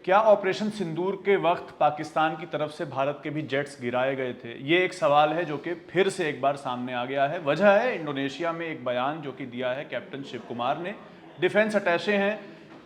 क्या ऑपरेशन सिंदूर के वक्त पाकिस्तान की तरफ से भारत के भी जेट्स गिराए गए थे? ये एक सवाल है जो कि फिर से एक बार सामने आ गया है। वजह है इंडोनेशिया में एक बयान जो कि दिया है कैप्टन शिव कुमार ने, डिफेंस अटैचे हैं।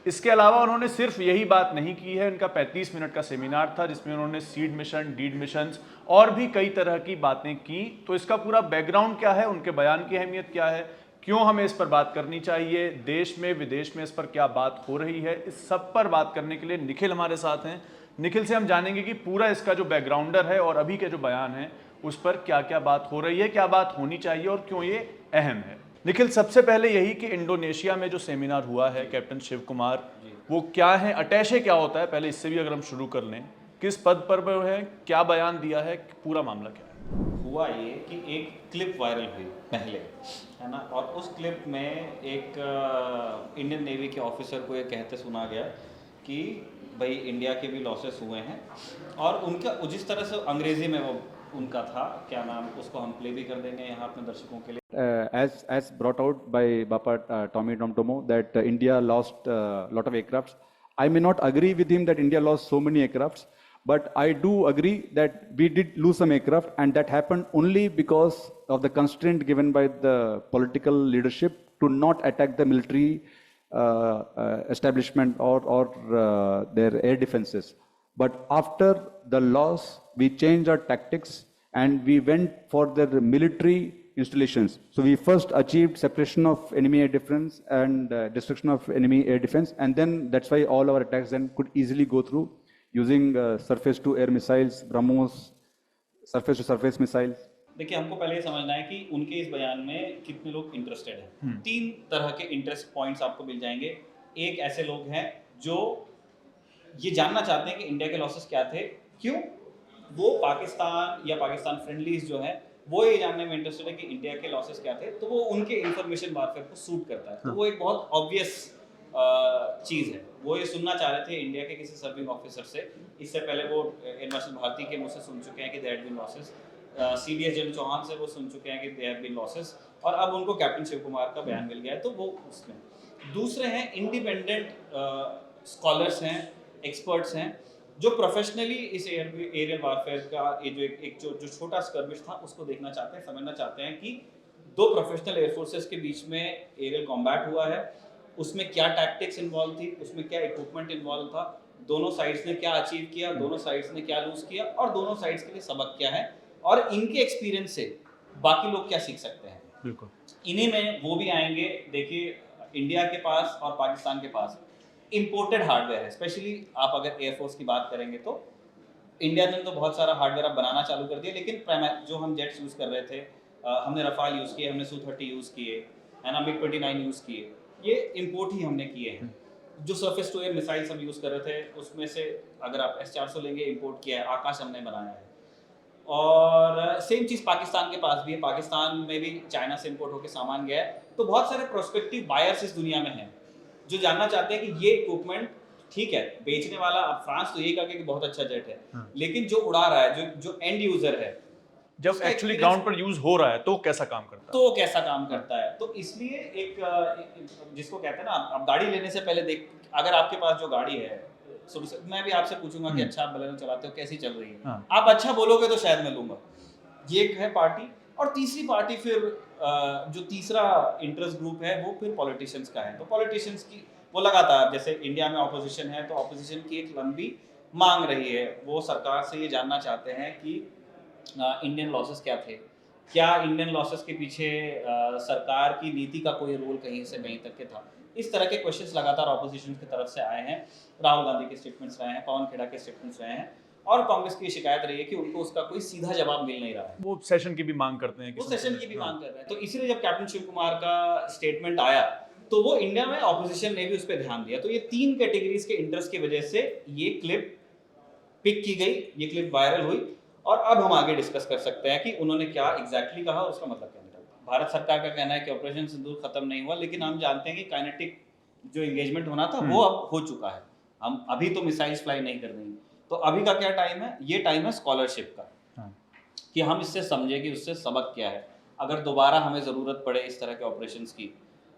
इसके अलावा उन्होंने सिर्फ यही बात नहीं की है, इनका 35 मिनट का सेमिनार था जिसमें उन्होंने सीड मिशन, डीड मिशन और भी कई तरह की बातें की। तो इसका पूरा बैकग्राउंड क्या है, उनके बयान की अहमियत क्या है, क्यों हमें इस पर बात करनी चाहिए, देश में विदेश में इस पर क्या बात हो रही है, इस सब पर बात करने के लिए निखिल हमारे साथ हैं। निखिल से हम जानेंगे कि पूरा इसका जो बैकग्राउंडर है और अभी के जो बयान है उस पर क्या क्या बात हो रही है, क्या बात होनी चाहिए और क्यों ये अहम है। निखिल, सबसे पहले यही कि इंडोनेशिया में जो सेमिनार हुआ है कैप्टन शिव कुमार, वो क्या है, अटैचे क्या होता है, पहले इससे भी अगर हम शुरू कर लें, किस पद पर वो है, क्या बयान दिया है, पूरा मामला क्या है। हुआ ये कि एक क्लिप वायरल हुई पहले, है ना, और उस क्लिप में एक इंडियन नेवी के ऑफिसर को ये कहते सुना गया कि भाई इंडिया के भी लॉसेस हुए हैं, और उनका जिस तरह से अंग्रेजी में वो उनका था, क्या नाम, उसको हम प्ले भी कर देंगे यहाँ अपने दर्शकों के लिए। As brought out by Bapa Tommy Tomtomo, that India lost a lot of aircrafts. I may not agree with him that India lost so many aircrafts, but I do agree that we did lose some aircraft, and that happened only because of the constraint given by the political leadership to not attack the military establishment or their air defenses. But after the loss, we changed our tactics and we went for the military installations. So we first achieved separation of enemy air defense and destruction of enemy air defense, and then that's why all our attacks then could easily go through using surface to air missiles, BrahMos, surface to surface missiles. देखिए, हमको पहले ये समझना है कि उनके इस बयान में कितने लोग इंटरेस्टेड हैं। तीन तरह के इंटरेस्ट पॉइंट्स आपको मिल जाएंगे। एक ऐसे लोग हैं जो ये जानना चाहते हैं कि इंडिया के लॉसेस क्या थे, क्यों वो पाकिस्तान या पाकिस्तान फ्रेंडलीज जो है वो ये जानने में इंटरेस्टेड है कि इंडिया के लॉसेस क्या थे, तो वो उनके इंफॉर्मेशन वारफेयर को सूट करता है। तो वो एक बहुत ऑब्वियस चीज़ है। वो ये सुनना चाह रहे थे इंडिया के किसी सर्विंग ऑफिसर से। इससे पहले वो एयर मार्शल भारती के मुझसे सुन चुके हैं कि there had been losses, CDS general Chauhan से वो सुन चुके हैं कि देयर हैव बीन लॉसेस, और अब उनको कैप्टन शिव कुमार का बयान मिल गया है, तो वो उसमें। दूसरे हैं इंडिपेंडेंट स्कॉलर्स हैं, एक्सपर्ट्स हैं, जो प्रोफेशनली इस एरियल वारफेयर का ये जो एक जो छोटा स्कर्मिश था उसको देखना चाहते हैं, समझना चाहते हैं कि दो प्रोफेशनल एयरफोर्सेस के बीच में एरियल कॉम्बैट हुआ है, उसमें क्या टैक्टिक्स इन्वॉल्व थी, उसमें क्या इक्विपमेंट इन्वॉल्व था, दोनों साइड्स ने क्या अचीव किया, दोनों साइड्स ने क्या लूज किया, और दोनों साइड्स के लिए सबक क्या है, और इनके एक्सपीरियंस से बाकी लोग क्या सीख सकते हैं। बिल्कुल, इन्हीं में वो भी आएंगे। देखिए, इंडिया के पास और पाकिस्तान के पास इम्पोर्टेड हार्डवेयर है। स्पेशली आप अगर एयरफोर्स की बात करेंगे तो इंडिया ने तो बहुत सारा हार्डवेयर अब बनाना चालू कर दिया, लेकिन जो हम जेट्स यूज़ कर रहे थे, हमने रफाल यूज़ किए, हमने Su-30 यूज़ किए, है ना, MiG-29 यूज़ किए, ये इम्पोर्ट ही हमने किए हैं। जो सर्फेस टू एयर मिसाइल्स हम यूज़ कर रहे थे उसमें से अगर आप S-400 लेंगे, इम्पोर्ट किया है, आकाश हमने बनाया है। और सेम चीज़ पाकिस्तान के पास भी है। पाकिस्तान में भी चाइना से इम्पोर्ट होकर सामान गया है। तो बहुत सारे प्रोस्पेक्टिव बायर्स इस दुनिया में हैं जो जानना चाहते हैं कि ये इक्विपमेंट ठीक है, बेचने वाला अब फ्रांस तो ये कहा कि बहुत अच्छा जेट है, लेकिन जो उड़ा रहा है, जो एंड यूजर है, जब एक्चुअली ग्राउंड पर यूज हो रहा है तो कैसा काम करता है, तो कैसा काम करता है। तो इसलिए जिसको कहते हैं ना, आप गाड़ी लेने से पहले देख, अगर आपके पास जो गाड़ी है, मैं भी आपसे पूछूंगा कि अच्छा आप बलेनो चलाते हो, कैसी चल रही है, आप अच्छा बोलोगे तो शायद मैं लूंगा। ये एक है पार्टी। और तीसरी पार्टी फिर जो तीसरा इंटरेस्ट ग्रुप है वो फिर पॉलिटिशियंस का है। तो पॉलिटिशियंस की वो लगातार, जैसे इंडिया में ऑपोजिशन है तो ऑपोजिशन की एक लंबी मांग रही है, वो सरकार से ये जानना चाहते हैं कि इंडियन लॉसेस क्या थे, क्या इंडियन लॉसेस के पीछे सरकार की नीति का कोई रोल कहीं से कहीं तक के था। इस तरह के क्वेश्चंस लगातार ऑपोजिशन की तरफ से आए हैं। राहुल गांधी के स्टेटमेंट्स रहे हैं, पवन खेड़ा के स्टेटमेंट्स रहे हैं, और कांग्रेस की शिकायत रही है कि उनको उसका कोई सीधा जवाब मिल नहीं रहा है। वो सेशन की भी मांग करते हैं, वो सेशन की भी मांग कर रहे हैं। तो इसलिए जब कैप्टन शिव कुमार का स्टेटमेंट आया तो वो इंडिया में ऑपोजिशन ने भी उस पर ध्यान दिया। तो ये तीन कैटेगरीज के इंटरेस्ट की वजह से ये क्लिप पिक की गई, ये क्लिप वायरल हुई, और अब हम आगे डिस्कस कर सकते हैं कि उन्होंने क्या एग्जैक्टली कहा, उसका मतलब क्या निकलता। भारत सरकार का कहना है कि ऑपरेशन सिंदूर खत्म नहीं हुआ, लेकिन हम जानते हैं कि काइनेटिक जो एंगेजमेंट होना था वो अब हो चुका है। हम अभी तो मिसाइल्स फ्लाई नहीं कर रही। तो अभी का क्या टाइम है? ये टाइम है स्कॉलरशिप का, कि हम इससे समझे कि उससे सबक क्या है, अगर दोबारा हमें ज़रूरत पड़े इस तरह के ऑपरेशंस की,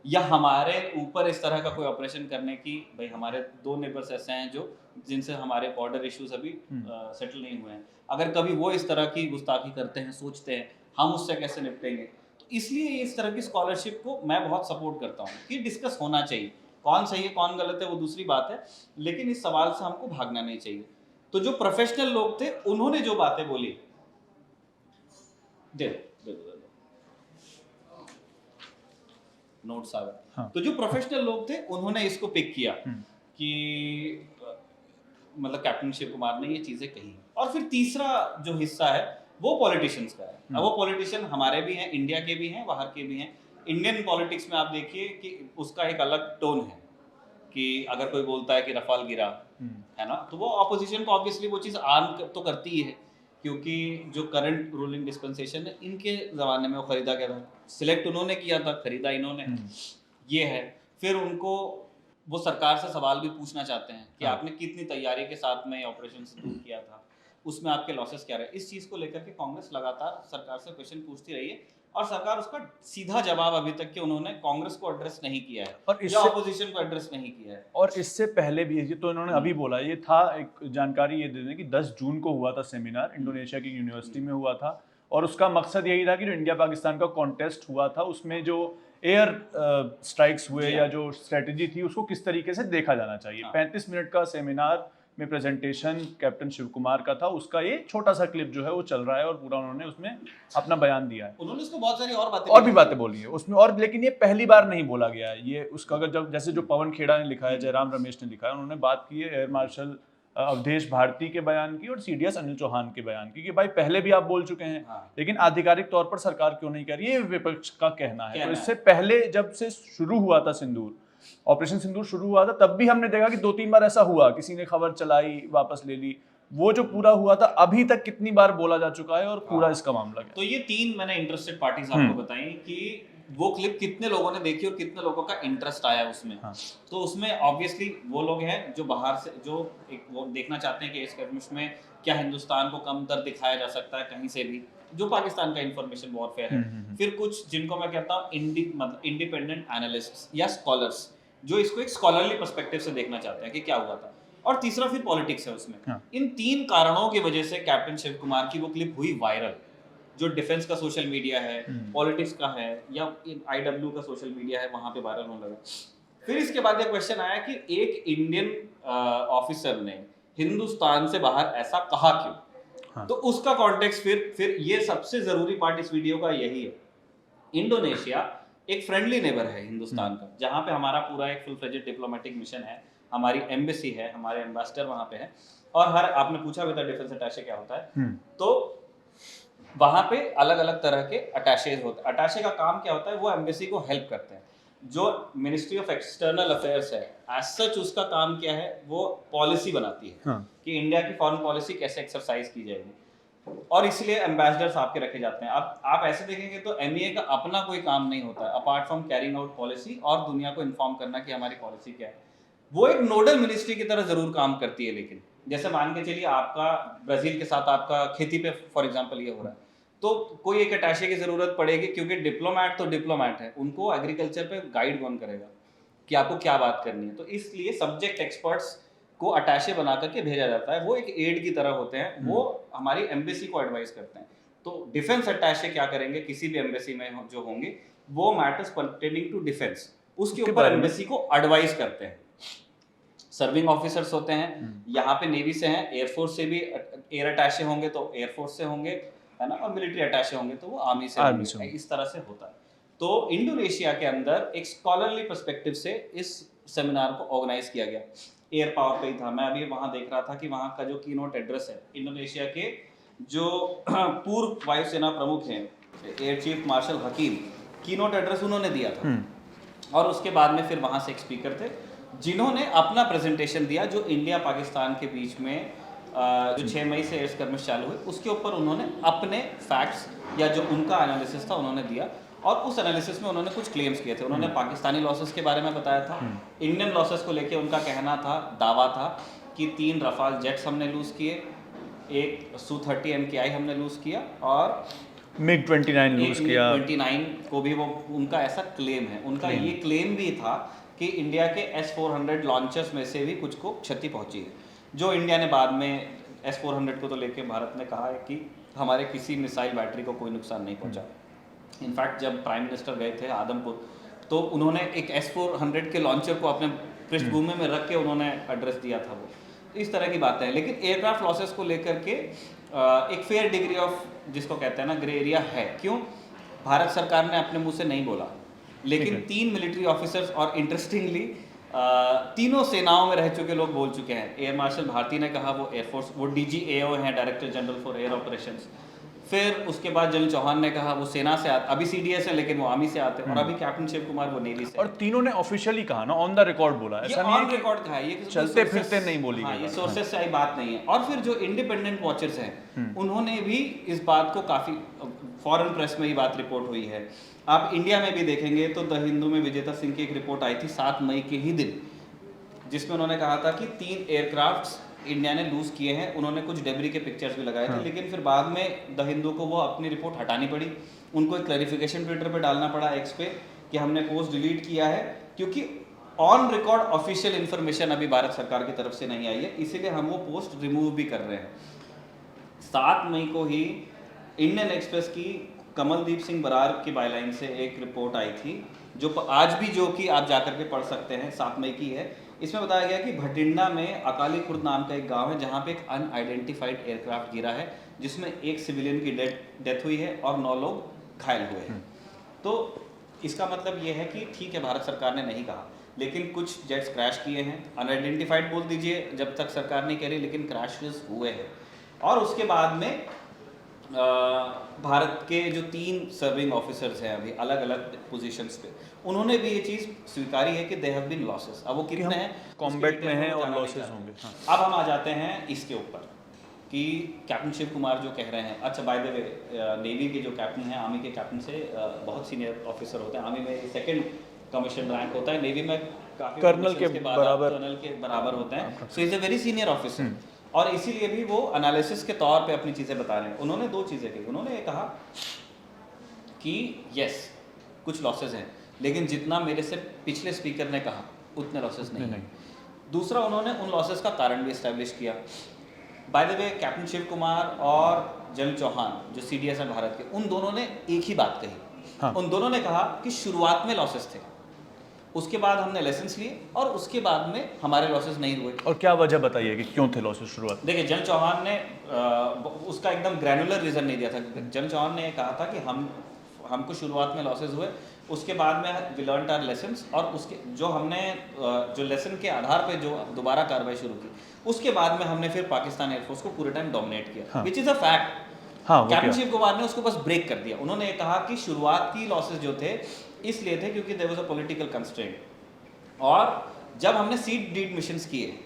या हमारे ऊपर इस तरह का कोई ऑपरेशन करने की, भाई हमारे 2 नेबर्स ऐसे हैं जो जिनसे हमारे बॉर्डर इश्यूज अभी सेटल नहीं हुए हैं, अगर कभी वो इस तरह की गुस्ताखी करते हैं, सोचते हैं हम उससे कैसे निपटेंगे। तो इसलिए इस तरह की स्कॉलरशिप को मैं बहुत सपोर्ट करता हूँ कि डिस्कस होना चाहिए, कौन सही है कौन गलत है वो दूसरी बात है, लेकिन इस सवाल से हमको भागना नहीं चाहिए। तो जो प्रोफेशनल लोग थे उन्होंने जो बातें बोली, दे दो, दे दो, दे दो। नोट्स आ गए। हाँ। तो जो प्रोफेशनल लोग थे उन्होंने इसको पिक किया कि मतलब कैप्टन शिव कुमार ने ये चीजें कही। और फिर तीसरा जो हिस्सा है वो पॉलिटिशियंस का है। अब वो पॉलिटिशियन हमारे भी हैं, इंडिया के भी हैं, बाहर के भी हैं। इंडियन पॉलिटिक्स में आप देखिए कि उसका एक अलग टोन है कि अगर कोई बोलता है कि रफाल गिरा, है ना, तो वो ऑपोजिशन को ऑब्वियसली वो चीज़ आर्म तो करती ही है, क्योंकि जो करंट रूलिंग डिस्पेंसेशन है इनके ज़माने में वो खरीदा गया था, सिलेक्ट उन्होंने किया था, खरीदा इन्होंने, ये है। फिर उनको वो सरकार से सवाल भी पूछना चाहते हैं कि आपने कितनी तैयारी के साथ में ऑपरेशन दूर किया था, उसमें आपके लॉसेस क्या रहे। इस चीज़ को लेकर के कांग्रेस लगातार सरकार से क्वेश्चन पूछती रही है और सरकार उसका सीधा जवाब अभी तक के उन्होंने कांग्रेस को एड्रेस नहीं किया है और या ऑपोजिशन को एड्रेस नहीं किया है। और इससे पहले भी ये तो इन्होंने अभी बोला, ये था एक जानकारी ये दे दें कि 10 जून को हुआ था सेमिनार, इंडोनेशिया की यूनिवर्सिटी में हुआ था, और उसका मकसद यही था कि जो इंडिया पाकिस्तान का कॉन्टेस्ट हुआ था उसमें जो एयर स्ट्राइक्स हुए या जो स्ट्रेटजी थी उसको किस तरीके से देखा जाना चाहिए। 35 मिनट का सेमिनार में प्रेजेंटेशन कैप्टन शिव कुमार का था, उसका ये छोटा सा क्लिप जो है वो चल रहा है और पूरा उन्होंने उसमें अपना बयान दिया है। उन्होंने उसको बहुत सारी और भी बातें बोली है उसमें, और लेकिन ये पहली बार नहीं बोला गया है ये उसका। अगर जब जैसे जो पवन खेड़ा ने लिखा है, जयराम रमेश ने लिखा है, उन्होंने बात की है एयर मार्शल अवधेश भारती के बयान की और सीडीएस अनिल चौहान के बयान की कि भाई पहले भी आप बोल चुके हैं, लेकिन आधिकारिक तौर पर सरकार क्यों नहीं कर रही है, विपक्ष का कहना है। तो इससे पहले जब से शुरू हुआ था सिंदूर, ऑपरेशन सिंदूर शुरू हुआ था, तब भी हमने देखा कि 2-3 बार ऐसा हुआ, किसी ने खबर चलाई वापस ले ली। वो जो पूरा हुआ था अभी तक कितनी बार बोला जा चुका है और पूरा इसका मामला है। तो ये 3 मैंने इंटरेस्टेड पार्टीज आपको बताई कि वो क्लिप कितने लोगों ने देखी और कितने लोगों का इंटरेस्ट आया उसमें। तो उसमें ऑब्वियसली वो लोग हैं जो बाहर से जो एक वो देखना चाहते हैं कि इस स्कर्मिश में क्या हिंदुस्तान को कमतर दिखाया जा सकता है कहीं से भी, जो पाकिस्तान का इंफॉर्मेशन वॉरफेयर है। फिर कुछ जिनको मैं कहता हूँ इंडिपेंडेंट एनालिस्ट्स या स्कॉलर्स जो इसको एक स्कॉलरली पर्सपेक्टिव से देखना चाहते हैं कि क्या हुआ था। और तीसरा फिर पॉलिटिक्स है उसमें। इन 3 कारणों की वजह से कैप्टन शिव कुमार की वो क्लिप हुई वायरल। जो डिफेंस का सोशल मीडिया है, पॉलिटिक्स का है या आईडब्ल्यू का सोशल मीडिया है, वहां पे वायरल होने लगा। फिर इसके बाद ये क्वेश्चन आया कि एक इंडियन ऑफिसर ने हिंदुस्तान से बाहर ऐसा कहा क्यों। तो उसका कॉन्टेक्स्ट फिर ये सबसे जरूरी पार्ट इस वीडियो का यही है। इंडोनेशिया एक फ्रेंडली नेबर है हिंदुस्तान का, जहां पे हमारा पूरा एक फुल फ्लेजेड डिप्लोमेटिक मिशन है, हमारी एम्बेसी है, हमारे एम्बेसडर वहां पे है, और हर आपने पूछा भी था डिफेंस अटैचे क्या होता है, तो वहां पे अलग अलग तरह के अटैचेज होते हैं। अटैचे का काम क्या होता है, वो एम्बेसी को हेल्प करते हैं। जो मिनिस्ट्री ऑफ एक्सटर्नल अफेयर्स है एज सच उसका काम क्या है, वो पॉलिसी बनाती है कि इंडिया की फॉरेन पॉलिसी कैसे एक्सरसाइज की जाएगी, और इसलिए एम्बेसडर्स आपके रखे जाते हैं। अब आप ऐसे देखेंगे तो एमईए का अपना कोई काम नहीं होता है apart from carrying out policy और दुनिया को इन्फॉर्म करना कि हमारी पॉलिसी क्या है। वो एक नोडल मिनिस्ट्री की तरह जरूर काम करती है, लेकिन जैसे मान के चलिए आपका ब्राजील के साथ आपका खेती पे फॉर एग्जांपल ये हो रहा है, तो कोई एक अटैचे की जरूरत पड़ेगी, क्योंकि डिप्लोमैट तो डिप्लोमैट है, उनको एग्रीकल्चर पे गाइड कौन करेगा कि आपको क्या बात करनी है। तो इसलिए सब्जेक्ट एक्सपर्ट्स को अटैचे बना करके भेजा जाता है, वो एक एड की तरह होते हैं, वो हमारी एम्बेसी को एडवाइस करते हैं। तो डिफेंस अटैचे क्या करेंगे, किसी भी एम्बेसी में जो होंगे वो मैटर्स पर्टेनिंग टू डिफेंस उसके ऊपर एम्बेसी को एडवाइस करते हैं। सर्विंग ऑफिसर्स होते हैं, यहाँ पे नेवी से हैं, एयरफोर्स से भी एयर अटैचे होंगे तो एयरफोर्स से होंगे, है ना, और मिलिट्री अटैचे होंगे तो वो आर्मी से होंगे। इस तरह से होता है। तो इंडोनेशिया के अंदर एक स्कॉलरली पर्सपेक्टिव से इस सेमिनार को ऑर्गेनाइज किया गया। एयर पावर पे ही था, मैं अभी वहाँ देख रहा था कि वहाँ का जो कीनोट एड्रेस है, इंडोनेशिया के जो पूर्व वायुसेना प्रमुख हैं एयर चीफ मार्शल हकीम, कीनोट एड्रेस उन्होंने दिया था। और उसके बाद में फिर वहाँ से एक स्पीकर थे जिन्होंने अपना प्रेजेंटेशन दिया, जो इंडिया पाकिस्तान के बीच में जो 6 मई से एयर स्कर्मिश चालू हुई उसके ऊपर उन्होंने अपने फैक्ट्स या जो उनका एनालिसिस था उन्होंने दिया। और उस एनालिसिस में उन्होंने कुछ क्लेम्स किए थे। उन्होंने पाकिस्तानी लॉसेस के बारे में बताया था, इंडियन लॉसेस को लेके उनका कहना था, दावा था कि 3 रफाल जेट्स हमने लूज़ किए, एक Su-30 MKI हमने लूज़ किया, और मिग 29 लूज किया। 29 को भी वो उनका ऐसा क्लेम है, उनका ये क्लेम भी था कि इंडिया के S-400 लॉन्चर्स में से भी कुछ को क्षति पहुंची है, जो इंडिया ने बाद में S-400 को तो लेके भारत ने कहा है कि हमारे किसी मिसाइल बैटरी को कोई नुकसान नहीं पहुंचा। इनफैक्ट जब प्राइम मिनिस्टर गए थे आदमपुर तो उन्होंने एक S-400 के लॉन्चर को अपने पृष्ठभूमि में रख के उन्होंने एड्रेस दिया था वो। इस तरह की बातें हैं, लेकिन एयरक्राफ्ट लॉसेस को लेकर के एक फेयर डिग्री ऑफ जिसको कहते हैं ना ग्रे एरिया है। क्यों? भारत सरकार ने अपने मुंह से नहीं बोला, लेकिन 3 मिलिट्री ऑफिसर्स और इंटरेस्टिंगली तीनों सेनाओं में रह चुके लोग बोल चुके हैं। एयर मार्शल भारती ने कहा, वो एयरफोर्स, वो DGAO हैं, director general for air operations. फिर उसके बाद जनरल चौहान ने कहा, वो सेना से आते, अभी CDS है लेकिन वो आर्मी से आते हैं, और अभी कैप्टन शिव कुमार वो नेवी से। और तीनों ने ऑफिशियली कहा ना, ऑन द रिकॉर्ड बोला, ये ऐसा नहीं है ऑन कि रिकॉर्ड कहा है, ये चलते फिरते नहीं बोली हाँ, गई ये बात। सोर्सेज से आई बात नहीं है। और फिर जो इंडिपेंडेंट वॉचर्स हैं उन्होंने भी इस बात को काफी, फॉरेन प्रेस में ये बात रिपोर्ट हुई है। आप इंडिया में भी देखेंगे तो द हिंदू में विजेता सिंह की एक रिपोर्ट आई थी 7 मई के ही दिन, जिसमें उन्होंने कहा था कि 3 एयरक्राफ्ट्स इंडिया ने लूज किए हैं। उन्होंने कुछ डेब्री के पिक्चर्स भी लगाए थे, लेकिन फिर बाद में द हिंदू को वो अपनी रिपोर्ट हटानी पड़ी। उनको एक क्लैरिफिकेशन ट्विटर पे डालना पड़ा, एक्स पे, कि हमने पोस्ट डिलीट किया है क्योंकि ऑन रिकॉर्ड ऑफिशियल इन्फॉर्मेशन अभी भारत सरकार की तरफ से नहीं आई है, इसीलिए हम वो पोस्ट रिमूव भी कर रहे हैं। 7 मई को ही इंडियन एक्सप्रेस की कमलदीप सिंह बरार की बायलाइन से एक रिपोर्ट आई थी, जो आज भी, जो कि आप जाकर के पढ़ सकते हैं, 7 मई की है। इसमें बताया गया कि भटिंडा में अकाली खुर्द नाम का एक गांव है जहां पे एक अनआइडेंटिफाइड एयरक्राफ्ट गिरा है, जिसमें एक सिविलियन की डेथ हुई है और 9 लोग घायल हुए हैं। तो इसका मतलब ये है कि ठीक है, भारत सरकार ने नहीं कहा, लेकिन कुछ जेट्स क्रैश किए हैं। अनआइडेंटिफाइड बोल दीजिए जब तक सरकार नहीं कह रही, लेकिन क्रैशेस हुए हैं। और उसके बाद में भारत के जो 3 सर्विंग ऑफिसर्स हैं अभी अलग अलग पोजीशंस पे, उन्होंने भी ये चीज़ स्वीकारी है कि दे हैव बीन लॉसेस। अब वो कितने हैं, कॉम्बैट में हैं और लॉसेस होंगे। हाँ। अब हम आ जाते हैं इसके ऊपर कि कैप्टन शिव कुमार जो कह रहे हैं। अच्छा, बाय द वे, नेवी के जो कैप्टन हैं, आर्मी के कैप्टन से बहुत सीनियर ऑफिसर होते हैं। आर्मी में 2nd कमीशन रैंक होता है, नेवी में काफी कर्नल के बराबर, कर्नल के बराबर होते हैं। So is a very senior officer, और इसीलिए भी वो एनालिसिस के तौर पे अपनी चीज़ें बता रहे हैं। उन्होंने 2 चीज़ें कही। उन्होंने ये कहा कि यस, कुछ लॉसेस हैं, लेकिन जितना मेरे से पिछले स्पीकर ने कहा उतने लॉसेस नहीं। दूसरा, उन्होंने उन लॉसेस का कारण भी इस्टेब्लिश किया। By the way, captain Shiv Kumar और जनरल चौहान जो CDS हैं भारत के, उन दोनों ने एक ही बात कही। हाँ। उन दोनों ने कहा कि शुरुआत में लॉसेस थे, उसके बाद हमने लेसन्स लिए, और उसके बाद में हमारे लॉसेस नहीं हुए। और क्या वजह बताइए कि क्यों थे लॉसेस शुरुआत? देखिए, जनरल चौहान ने उसका एकदम ग्रैनुलर रीजन नहीं दिया था। जनरल चौहान ने कहा था कि हमको शुरुआत में लॉसेस हुए, उसके बाद में वी लर्नड आवर लेसन्स, और उसके जो हमने जो लेसन के आधार पे जो दोबारा कार्रवाई शुरू की, उसके बाद में हमने फिर पाकिस्तान एयरफोर्स को पूरे टाइम डोमिनेट किया, विच इज अ फैक्ट। हाँ, कैप्टन शिव कुमार ने उसको बस ब्रेक कर दिया। उन्होंने कहा कि शुरुआती लॉसेस जो थे इसलिए थे क्योंकि there was a political constraint, और जब हमने सीड डीड मिशंस किए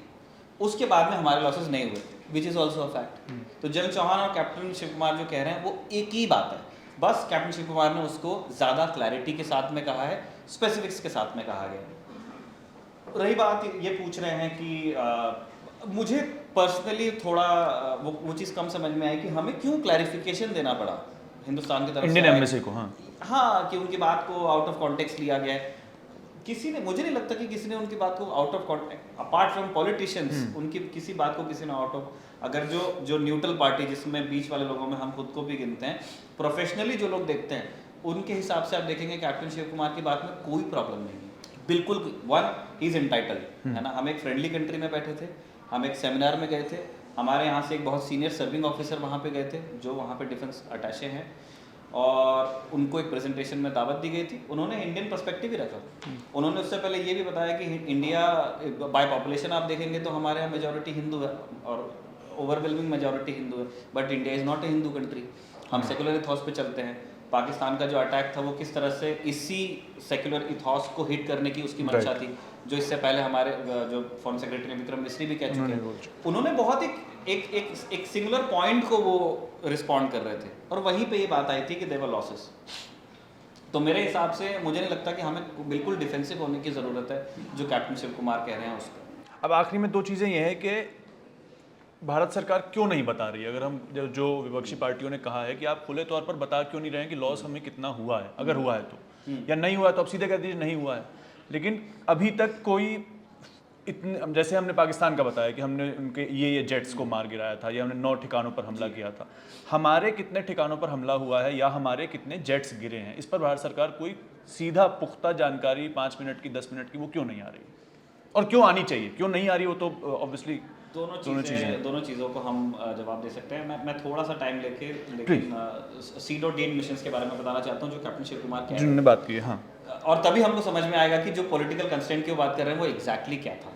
उसके बाद में हमारे लॉसेस नहीं हुए, which is also a fact. तो जनरल चौहान और कैप्टन शिव कुमार जो कह रहे हैं वो एक ही बात है, बस कैप्टन शिव कुमार ने उसको ज़्यादा क्लैरिटी के साथ में कहा है, स्पेसिफिक्स के साथ में कहा गया। रही बात ये पूछ रहे हैं कि मुझे पर्सनली थोड़ा वो चीज़ कम समझ में आई कि हमें क्यों क्लैरिफिकेशन देना पड़ा हिंदुस्तान की तरफ से, इंडियन एम्बेसी को। हाँ, कि उनकी बात को आउट ऑफ कॉन्टेक्स्ट लिया गया है। किसी ने, मुझे नहीं लगता कि किसी ने उनकी बात को out of context, apart from politicians, उनकी किसी बात को किसी ने आउट ऑफ, अगर जो न्यूट्रल पार्टी, जिसमें बीच वाले लोगों में हम खुद को भी गिनते हैं, प्रोफेशनली जो लोग देखते हैं, उनके हिसाब से आप देखेंगे कैप्टन शिव कुमार की बात में कोई प्रॉब्लम नहीं है, बिल्कुल। ही इज एंटाइटल्ड, है ना। हम एक फ्रेंडली कंट्री में बैठे थे, हम एक सेमिनार में गए थे, हमारे यहाँ से एक बहुत सीनियर सर्विंग ऑफिसर वहाँ पे गए थे जो वहाँ पे डिफेंस अटैचे हैं, और उनको एक प्रेजेंटेशन में दावत दी गई थी। उन्होंने इंडियन पर्सपेक्टिव ही रखा। उन्होंने उससे पहले ये भी बताया कि इंडिया बाय पॉपुलेशन आप देखेंगे तो हमारे यहाँ मेजॉरिटी हिंदू है, और ओवरवेलमिंग मेजॉरिटी हिंदू है, but India is not a Hindu country. हम सेकुलर इथॉस पे चलते हैं। पाकिस्तान का जो अटैक था वो किस तरह से इसी सेकुलर इथॉस को हिट करने की उसकी मंशा थी, जो इससे पहले हमारे जो फॉरेन सेक्रेटरी विक्रम मिस्री भी कह चुके हैं। उन्होंने बहुत एक सिंगुलर पॉइंट को वो रिस्पॉन्ड कर रहे थे, और वहीं पे ये बात आई थी कि देयर वर लॉसेस। तो मेरे हिसाब से मुझे नहीं लगता कि हमें बिल्कुल डिफेंसिव होने की ज़रूरत है, जो कैप्टन शिव कुमार कह रहे हैं उस पर। अब आखिरी में 2 चीज़ें ये हैं कि भारत सरकार क्यों नहीं बता रही है? अगर हम जो विपक्षी पार्टियों ने कहा है कि आप खुले तौर पर बता क्यों नहीं रहे हैं कि लॉस हमें कितना हुआ है, अगर हुआ है तो, या नहीं हुआ है तो अब सीधे कह दीजिए नहीं हुआ है। लेकिन अभी तक कोई इतने, जैसे हमने पाकिस्तान का बताया कि हमने उनके ये जेट्स को मार गिराया था, या हमने 9 ठिकानों पर हमला किया था, हमारे कितने ठिकानों पर हमला हुआ है या हमारे कितने जेट्स गिरे हैं, इस पर भारत सरकार कोई सीधा पुख्ता जानकारी 5 मिनट की 10 मिनट की वो क्यों नहीं आ रही, और क्यों आनी चाहिए, क्यों नहीं आ रही, वो तो ऑब्वियसली दोनों चीज़ों को हम जवाब दे सकते हैं। मैं थोड़ा सा टाइम लेके, लेकिन C.D मिशंस के बारे में बताना चाहता हूँ जो कैप्टन शिव कुमार कह रहे जिन्होंने बात की है। हाँ, हैं, और तभी हमको समझ में आएगा कि जो पॉलिटिकल कंस्ट्रेंट की बात कर रहे हैं वो एग्जैक्टली क्या था।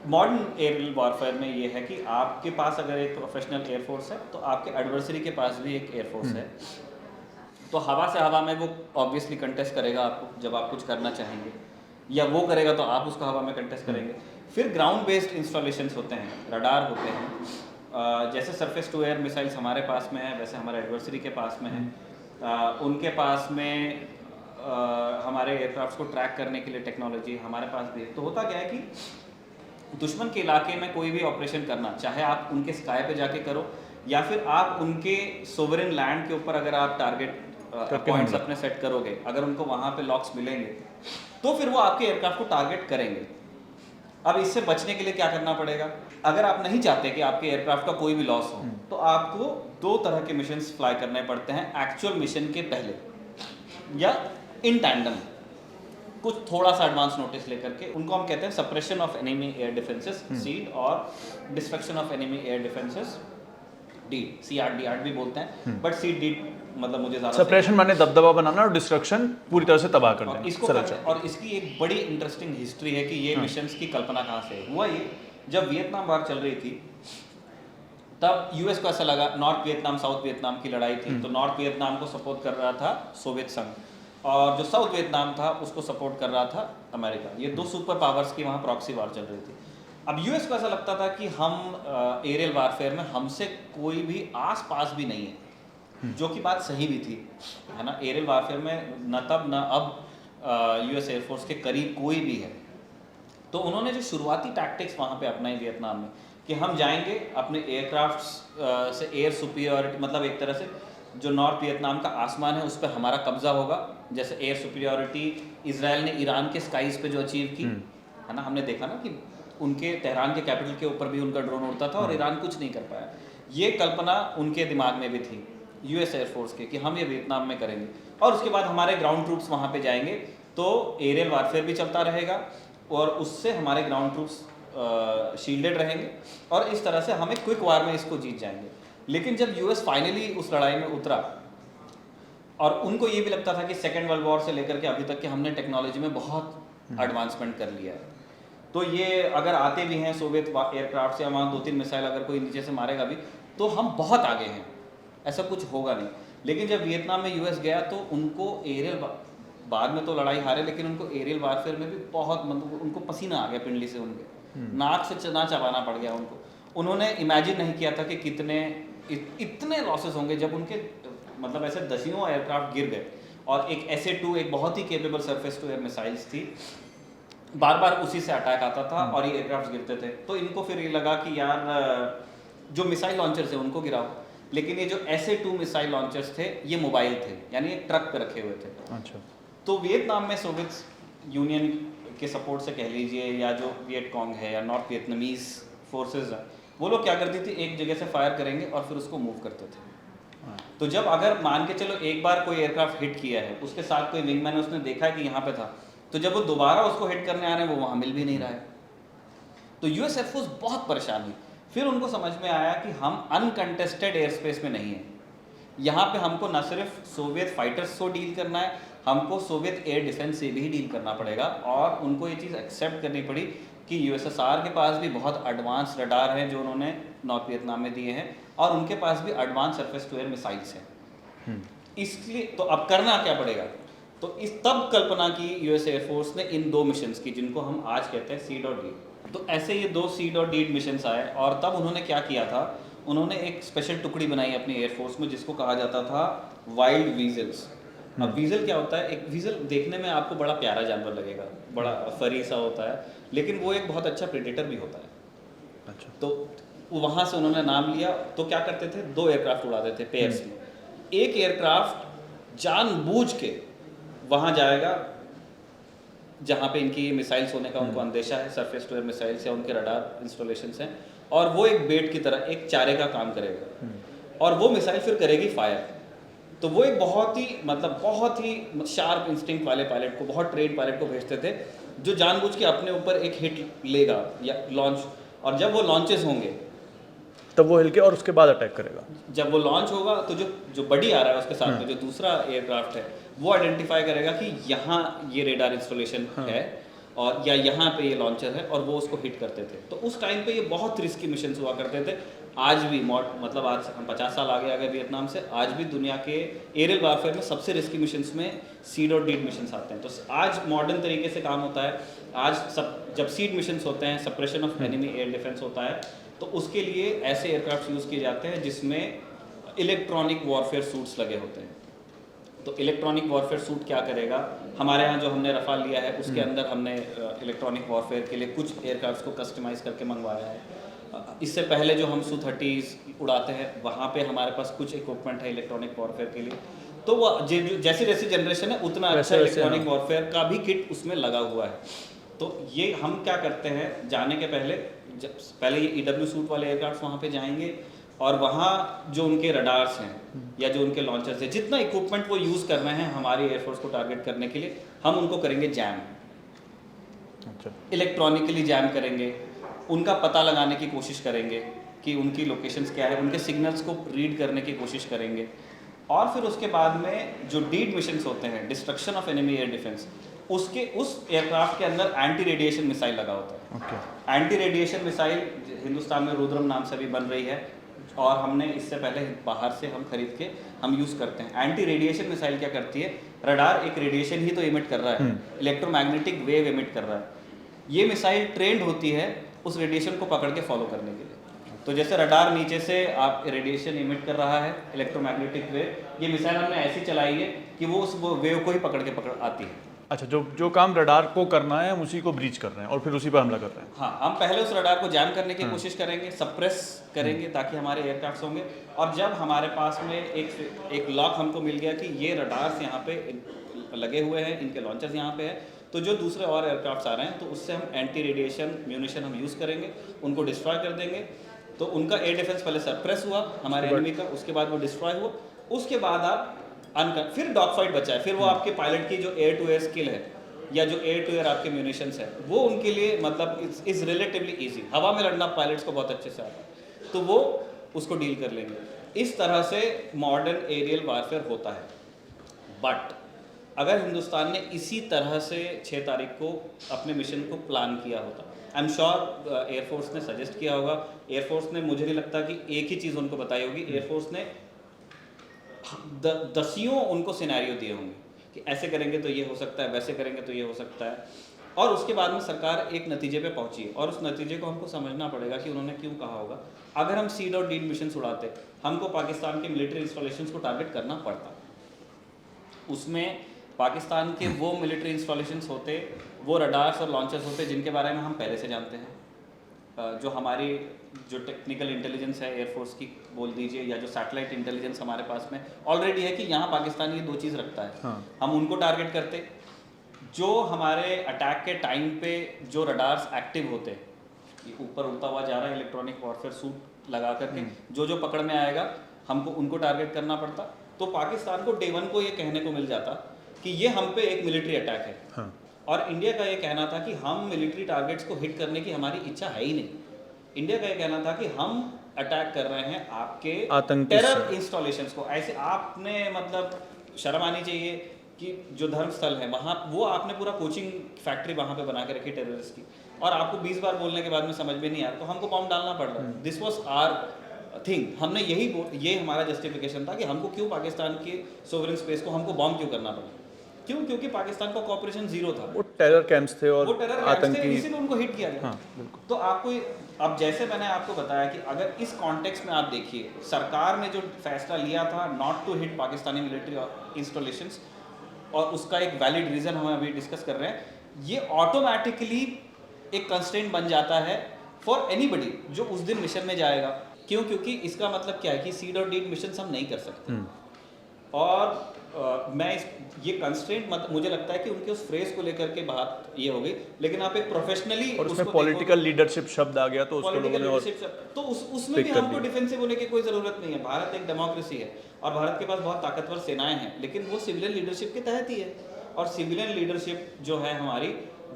मॉडर्न एयर वॉरफेयर में ये है कि आपके पास अगर एक प्रोफेशनल एयरफोर्स है तो आपके एडवर्सरी के पास भी एक एयरफोर्स है। तो हवा से हवा में वो ऑब्वियसली कंटेस्ट करेगा आपको जब आप कुछ करना चाहेंगे, या वो करेगा तो आप उसको हवा में कंटेस्ट करेंगे। फिर ग्राउंड बेस्ड इंस्टॉलेशंस होते हैं, रडार होते हैं, जैसे सरफेस टू एयर मिसाइल्स हमारे पास में है वैसे हमारे एडवर्सरी के पास में है। उनके पास में हमारे एयरक्राफ्ट को ट्रैक करने के लिए टेक्नोलॉजी हमारे पास भी है। तो होता क्या है कि दुश्मन के इलाके में कोई भी ऑपरेशन करना, चाहे आप उनके स्काई पे जाके करो या फिर आप उनके सोवरेन लैंड के ऊपर अगर आप टारगेट पॉइंट्स अपने सेट करोगे, अगर उनको वहाँ पे लॉक्स मिलेंगे तो फिर वो आपके एयरक्राफ्ट को टारगेट करेंगे। अब इससे बचने के लिए क्या करना पड़ेगा? अगर आप नहीं चाहते कि आपके एयरक्राफ्ट का कोई भी लॉस हो तो आपको 2 तरह के मिशंस फ्लाई करने पड़ते हैं एक्चुअल मिशन के पहले या इन टैंडम, कुछ थोड़ा सा एडवांस नोटिस लेकर के। उनको हम कहते हैं suppression of enemy air defences SEAD और destruction of enemy air defences DEAD, CRD भी बोलते हैं, बट सीड डीड मतलब मुझे ज्यादा सप्रेशन माने दबदबा बनाना और डिस्ट्रक्शन पूरी तरह से तबाह कर और देना। इसको और इसकी एक बड़ी इंटरेस्टिंग हिस्ट्री है कि ये मिशंस की कल्पना कहाँ से हुआ। ये जब वियतनाम वार चल रही थी तब यूएस को ऐसा लगा, नॉर्थ वियतनाम साउथ वियतनाम की लड़ाई थी, तो नॉर्थ वियतनाम को सपोर्ट कर रहा था सोवियत संघ और जो साउथ वियतनाम था उसको सपोर्ट कर रहा था अमेरिका। ये 2 सुपर पावर्स की वहाँ प्रॉक्सी वार चल रही थी। अब यूएस को ऐसा लगता था कि हम एरियल वारफेयर में हमसे कोई भी आस पास भी नहीं है, जो कि बात सही भी थी, है ना। एरियल वारफेयर में न तब न अब यूएस एयरफोर्स के करीब कोई भी है। तो उन्होंने जो शुरुआती टैक्टिक्स वहाँ पे अपनाई वियतनाम में कि हम जाएंगे अपने एयरक्राफ्ट से एयर सुपीरियरिटी, मतलब एक तरह से जो नॉर्थ वियतनाम का आसमान है उस पर हमारा कब्जा होगा। जैसे एयर सुपीरियरिटी इजराइल ने ईरान के स्काईज पे जो अचीव की, है ना, हमने देखा ना कि उनके तेहरान के कैपिटल के ऊपर भी उनका ड्रोन उड़ता था और ईरान कुछ नहीं कर पाया। ये कल्पना उनके दिमाग में भी थी यूएस एयरफोर्स के कि हम ये वियतनाम में करेंगे और उसके बाद हमारे ग्राउंड ट्रूप्स वहाँ पे जाएंगे तो एरियल वारफेयर भी चलता रहेगा और उससे हमारे ग्राउंड ट्रूप्स शील्डेड रहेंगे और इस तरह से हम एक क्विक वार में इसको जीत जाएंगे। लेकिन जब यूएस फाइनली उस लड़ाई में उतरा और उनको ये भी लगता था कि सेकेंड वर्ल्ड वॉर से लेकर के अभी तक कि हमने टेक्नोलॉजी में बहुत एडवांसमेंट कर लिया है, तो ये अगर आते भी हैं सोवियत एयरक्राफ्ट से, वहाँ 2-3 मिसाइल अगर कोई नीचे से मारेगा भी तो हम बहुत आगे हैं, ऐसा कुछ होगा नहीं। लेकिन जब वियतनाम में यूएस गया तो उनको एरियल, बाद में तो लड़ाई हारे, लेकिन उनको एरियल वारफेयर में भी बहुत, मतलब उनको पसीना आ गया पिंडली से, उनके नाक से चना चबाना पड़ गया उनको। उन्होंने इमेजिन नहीं किया था कि कितने इतने लॉसेस होंगे जब उनके मतलब ऐसे दसियों एयरक्राफ्ट गिर गए। और एक SA-2 एक बहुत ही capable surface to air missiles थी, बार बार उसी से अटैक आता था और ये एयरक्राफ्ट गिरते थे। तो इनको फिर ये लगा कि यार जो मिसाइल लॉन्चर्स है उनको गिराओ, लेकिन ये जो SA-2 मिसाइल लॉन्चर्स थे ये मोबाइल थे, यानी एक ट्रक पे रखे हुए थे। अच्छा। तो वियतनाम में सोवियत यूनियन के सपोर्ट से कह लीजिए या जो वियटकॉन्ग है या नॉर्थ वियतनामीज फोर्सेज है, वो लोग क्या करती थी, एक जगह से फायर करेंगे और फिर उसको मूव करते थे। तो जब अगर मान के चलो एक बार कोई एयरक्राफ्ट हिट किया है, उसके साथ कोई विंगमैन उसने देखा है कि यहाँ पे था, तो जब वो दोबारा उसको हिट करने आ रहे हैं वो वहाँ मिल भी नहीं रहा है। तो यूएस एयरफोर्स बहुत परेशान हुई। फिर उनको समझ में आया कि हम अनकंटेस्टेड एयर स्पेस में नहीं हैं, यहाँ पे हमको न सिर्फ सोवियत फाइटर्स को डील करना है, हमको सोवियत एयर डिफेंस से भी डील करना पड़ेगा। और उनको ये चीज़ एक्सेप्ट करनी पड़ी कि यूएसएसआर के पास भी बहुत एडवांस रडार हैं जो उन्होंने नॉर्थ वियतनाम में दिए हैं और उनके पास भी advance surface to air missiles हैं। इसलिए तो अब करना क्या पड़ेगा, तो इस तब कल्पना की यूएस एयरफोर्स ने इन 2 मिशंस की, जिनको हम आज कहते हैं सीड और डीड। तो ऐसे ये 2 सीड और डीड मिशंस आए और तब उन्होंने क्या किया था, उन्होंने एक स्पेशल टुकड़ी बनाई अपनी एयरफोर्स में जिसको कहा जाता था वाइल्ड वीजल्स। अब वीजल क्या होता है, एक वीजल देखने में आपको बड़ा प्यारा जानवर लगेगा, बड़ा फरी सा होता है, लेकिन वो एक बहुत अच्छा प्रेडेटर भी होता है। अच्छा। तो वहाँ से उन्होंने नाम लिया। तो क्या करते थे, 2 एयरक्राफ्ट उड़ाते थे पेयर्स में। एक एयरक्राफ्ट जानबूझ के वहाँ जाएगा जहाँ पे इनकी मिसाइल्स होने का उनको अंदेशा है, सरफेस टू एयर मिसाइल्स या उनके रडार इंस्टॉलेशंस हैं, और वो एक बेट की तरह एक चारे का काम करेगा और वो मिसाइल फिर करेगी फायर। तो वो एक बहुत ही शार्प इंस्टिंक्ट वाले पायलट को, बहुत ट्रेन पायलट को भेजते थे जो जानबूझ के अपने ऊपर एक हिट लेगा या लॉन्च, और जब वो लॉन्चेस होंगे तब वो हिल के और उसके बाद अटैक करेगा। जब वो लॉन्च होगा तो जो बडी आ रहा है उसके साथ में जो दूसरा एयरक्राफ्ट है वो आइडेंटिफाई करेगा कि यहाँ ये रेडार इंस्टॉलेशन है और या यहाँ पे ये लॉन्चर है, और वो उसको हिट करते थे। तो उस टाइम पे ये बहुत रिस्की मिशन हुआ करते थे। आज भी मतलब आज हम 50 साल आगे आ गए वियतनाम से, आज भी दुनिया के एरियल वारफेयर में सबसे रिस्की मिशंस में सीड और डीड मिशंस आते हैं। तो आज मॉडर्न तरीके से काम होता है। आज जब सीड मिशंस होते हैं, suppression of enemy air defence होता है, तो उसके लिए ऐसे एयरक्राफ्ट यूज़ किए जाते हैं जिसमें इलेक्ट्रॉनिक वॉरफेयर सूट्स लगे होते हैं। तो इलेक्ट्रॉनिक वॉरफेयर सूट क्या करेगा, हमारे यहाँ जो हमने रफाल लिया है उसके अंदर हमने इलेक्ट्रॉनिक वॉरफेयर के लिए कुछ एयरक्राफ्ट को कस्टमाइज़ करके मंगवाया है। इससे पहले जो हम Su-30 उड़ाते हैं वहाँ पे हमारे पास कुछ इक्विपमेंट है इलेक्ट्रॉनिक वॉरफेयर के लिए। तो वो जैसी जैसी जनरेशन है उतना अच्छा इलेक्ट्रॉनिक वॉरफेयर का भी किट उसमें लगा हुआ है। तो ये हम क्या करते हैं, जाने के पहले ये EW सूट वाले एयरक्राफ्ट वहाँ पे जाएंगे और वहाँ जो उनके रडार्स हैं या जो उनके लॉन्चर्स हैं, जितना इक्विपमेंट वो यूज़ कर रहे हैं हमारी एयरफोर्स को टारगेट करने के लिए, हम उनको करेंगे जैम। अच्छा। इलेक्ट्रॉनिकली जैम करेंगे, उनका पता लगाने की कोशिश करेंगे कि उनकी लोकेशंस क्या है, उनके सिग्नल्स को रीड करने की कोशिश करेंगे। और फिर उसके बाद में जो डीड मिशंस होते हैं, destruction of enemy air defence, उस एयरक्राफ्ट के अंदर एंटी रेडिएशन मिसाइल लगा होता है। एंटी रेडिएशन मिसाइल हिंदुस्तान में रुद्रम नाम से भी बन रही है और हमने इससे पहले बाहर से हम खरीद के हम यूज़ करते हैं। एंटी रेडिएशन मिसाइल क्या करती है, रडार एक रेडिएशन ही तो इमिट कर रहा है, इलेक्ट्रोमैग्नेटिक वेव इमिट कर रहा है। ये मिसाइल ट्रेंड होती है उस रेडिएशन को पकड़ के फॉलो करने के लिए। तो जैसे रडार नीचे से आप रेडिएशन इमिट कर रहा है, इलेक्ट्रोमैग्नेटिक वेव, ये मिसाइल हमने ऐसी चलाई है कि वो उस वेव को ही पकड़ आती है। अच्छा, जो काम रडार को करना है हम उसी को ब्रीच कर रहे हैं और फिर उसी पर हमला कर रहे हैं। हाँ, हम पहले उस रडार को जैम करने की कोशिश करेंगे, सप्रेस करेंगे ताकि हमारे एयरक्राफ्ट होंगे, और जब हमारे पास में एक लॉक हमको मिल गया कि ये रडार्स यहाँ पे लगे हुए हैं, इनके लॉन्चर्स यहाँ पे है, तो जो दूसरे और एयरक्राफ्ट आ रहे हैं तो उससे हम एंटी रेडिएशन म्यूनिशन हम यूज़ करेंगे, उनको डिस्ट्रॉय कर देंगे। तो उनका एयर डिफेंस पहले सप्रेस हुआ हमारे एनिमी का, उसके बाद वो डिस्ट्रॉय हुआ, उसके बाद आप फिर डॉग फाइट बचा है। फिर वो आपके पायलट की जो एयर टू एयर स्किल है या जो एयर टू एयर आपके म्यूनिशंस है, वो उनके लिए मतलब इज़ रिलेटिवली ईजी। हवा में लड़ना पायलट्स को बहुत अच्छे से आता है, तो वो उसको डील कर लेंगे। इस तरह से मॉडर्न एरियल वारफेयर होता है। बट अगर हिंदुस्तान ने इसी तरह से 6 तारीख को अपने मिशन को प्लान किया होता, आई एम श्योर एयरफोर्स ने सजेस्ट किया होगा। एयरफोर्स ने, मुझे नहीं लगता कि एक ही चीज़ उनको बताई होगी, एयरफोर्स ने दसियों उनको सिनेरियो दिए होंगे कि ऐसे करेंगे तो ये हो सकता है, वैसे करेंगे तो ये हो सकता है, और उसके बाद में सरकार एक नतीजे पे पहुंची है और उस नतीजे को हमको समझना पड़ेगा कि उन्होंने क्यों कहा होगा। अगर हम सीड और डीड मिशन उड़ाते, हमको पाकिस्तान के मिलिट्री इंस्टॉलेशंस को टारगेट करना पड़ता। उसमें पाकिस्तान के वो मिलिट्री इंस्टॉलेशंस होते, वो रडार्स और लॉन्चर्स होते जिनके बारे में हम पहले से जानते हैं। जो हमारी जो टेक्निकल इंटेलिजेंस है एयरफोर्स की बोल दीजिए, या जो सैटेलाइट इंटेलिजेंस हमारे पास में ऑलरेडी है कि यहाँ पाकिस्तान ये 2 चीज़ रखता है। हाँ। हम उनको टारगेट करते। जो हमारे अटैक के टाइम पे जो रडार्स एक्टिव होते, ये ऊपर उड़ता हुआ जा रहा है इलेक्ट्रॉनिक वॉरफेयर सूट लगा करके, जो पकड़ में आएगा हमको उनको टारगेट करना पड़ता। तो पाकिस्तान को डे 1 को ये कहने को मिल जाता कि ये हम पे एक मिलिट्री अटैक है। हाँ। और इंडिया का ये कहना था कि हम मिलिट्री टारगेट्स को हिट करने की हमारी इच्छा है ही नहीं। इंडिया का ये कहना था कि हम अटैक कर रहे हैं आपके टेरर इंस्टॉलेशंस को। ऐसे आपने मतलब शर्म आनी चाहिए कि जो धर्म स्थल है वहाँ, वो आपने पूरा कोचिंग फैक्ट्री वहाँ पे बना के रखी टेररिस्ट की, और आपको 20 बार बोलने के बाद में समझ में नहीं आया तो हमको बॉम्ब डालना पड़ रहा है। This was our thing. हमने ये हमारा जस्टिफिकेशन था कि हमको क्यों पाकिस्तान के सोवरेन स्पेस को हमको बॉम्ब क्यों करना पड़ा। क्यों? क्योंकि पाकिस्तान का कॉपरेशन 0 था। वो टेरर कैंप्स थे और वो टेरर कैंप्स थे, इसीलिए उनको हिट किया गया। हाँ, बिल्कुल। तो आपको अब जैसे मैंने आपको बताया कि अगर इस कॉन्टेक्स्ट में आप देखिए, सरकार ने जो फैसला लिया था not to hit Pakistani military installations, और उसका एक वैलिड रीज़न हम अभी डिस्कस कर रहे हैं, ये ऑटोमेटिकली एक कंस्ट्रेंट बन जाता है फॉर एनीबडी जो उस दिन मिशन में जाएगा। क्यों? क्योंकि इसका मतलब क्या है कि सीड और डीड मिशन हम नहीं कर सकते। और ये कंस्ट्रेंट मुझे लगता है कि उनके उस फ्रेज को लेकर के बात ये हो गई, लेकिन आप एक प्रोफेशनली और उसमें पॉलिटिकल लीडरशिप शब्द आ गया तो उसको लोगों ने और तो उसमें भी pick कर हमको लिया। डिफेंसिव होने की कोई जरूरत नहीं है। भारत एक डेमोक्रेसी है और भारत के पास बहुत ताकतवर सेनाएं हैं, लेकिन वो सिविलियन लीडरशिप के तहत ही है। और सिविलियन लीडरशिप जो है हमारी,